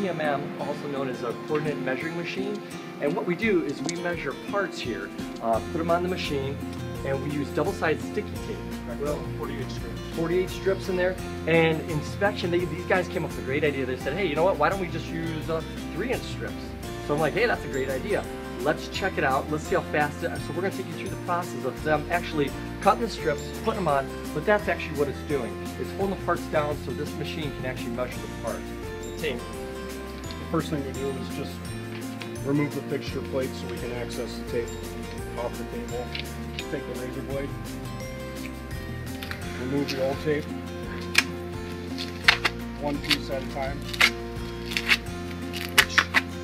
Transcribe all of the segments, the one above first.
CMM, also known as a coordinate measuring machine. And what we do is we measure parts here, put them on the machine, and we use double-sided sticky tape. Well, 48 strips. 48 strips in there. And inspection, these guys came up with a great idea. They said, hey, you know what, why don't we just use 3-inch strips? So I'm like, hey, that's a great idea. Let's check it out. Let's see how fast it is. So we're going to take you through the process of them actually cutting the strips, putting them on, but that's actually what it's doing. It's holding the parts down so this machine can actually measure the parts. The tape. The first thing we do is just remove the fixture plate so we can access the tape off the table. Take the razor blade, remove the old tape, one piece at a time, which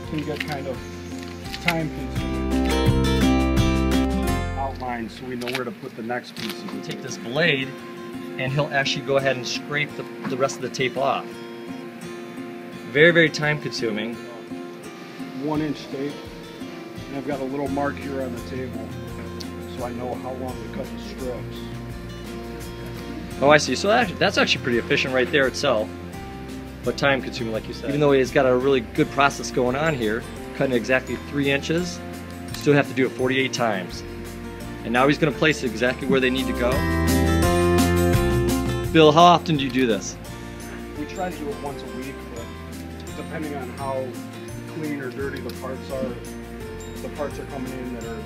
can get kind of time consuming. Outline so we know where to put the next pieces. We'll take this blade and he'll actually go ahead and scrape the rest of the tape off. Very, very time consuming. 1-inch tape, and I've got a little mark here on the table so I know how long to cut the strips. Oh, I see. So that's actually pretty efficient right there itself, but time consuming, like you said. Even though he's got a really good process going on here, cutting exactly 3 inches, still have to do it 48 times. And now he's going to place it exactly where they need to go. Bill, how often do you do this? We try to do it once a week, but depending on how clean or dirty the parts are, the parts are coming in that are,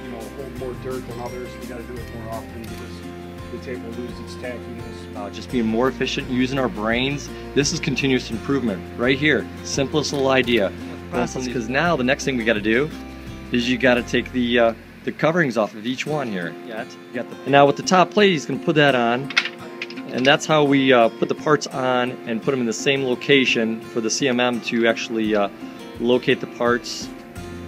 you know, hold more dirt than others. We got to do it more often because the tape will lose its tackiness. Just being more efficient, using our brains. This is continuous improvement right here. Simplest little idea. Because now the next thing we got to do is you got to take the coverings off of each one here. And now with the top plate, he's going to put that on. And that's how we put the parts on and put them in the same location for the CMM to actually locate the parts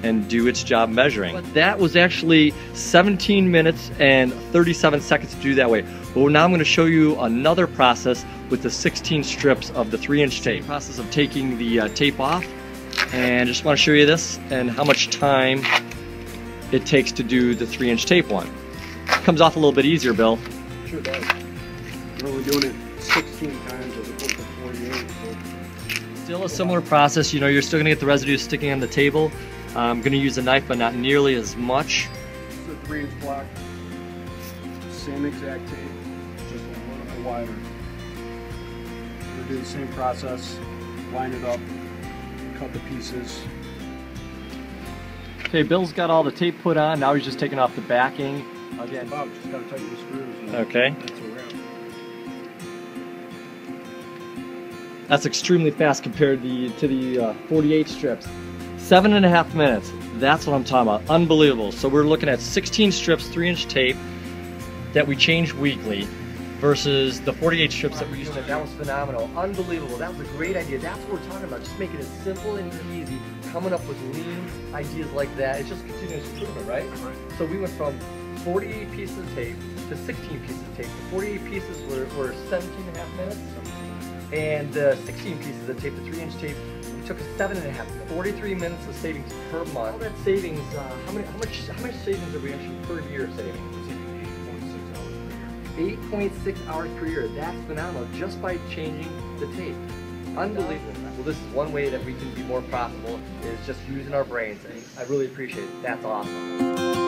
and do its job measuring. But that was actually 17 minutes and 37 seconds to do that way. But now I'm going to show you another process with the 16 strips of the 3-inch tape. Process of taking the tape off, and just want to show you this and how much time it takes to do the 3-inch tape one. It comes off a little bit easier, Bill. Sure does. We're only doing it 16 times as opposed to 48. So. Still a similar process. You know, you're still going to get the residue sticking on the table. I'm going to use a knife, but not nearly as much. This is a 3-inch block. Same exact tape, just a little bit wider. We'll do the same process. Line it up, cut the pieces. Okay, Bill's got all the tape put on. Now he's just taking off the backing. Again, just gotta tighten the screws. Okay. That's a wrap. That's extremely fast compared to the 48 strips. 7.5 minutes. That's what I'm talking about. Unbelievable. So we're looking at 16 strips, 3-inch tape that we change weekly versus the 48 strips that we used to. That was phenomenal. Unbelievable. That was a great idea. That's what we're talking about. Just making it simple and easy. Coming up with lean ideas like that. It's just continuous improvement, right? So we went from 48 pieces of tape to 16 pieces of tape. The 48 pieces were 17.5 minutes. And the 16 pieces of tape, the 3-inch tape, we took a 7.5, 43 minutes of savings per month. All that savings, how much savings are we actually per year saving? 8.6 hours per year. That's phenomenal, just by changing the tape. Unbelievable. Well, this is one way that we can be more profitable, is just using our brains, and I really appreciate it. That's awesome.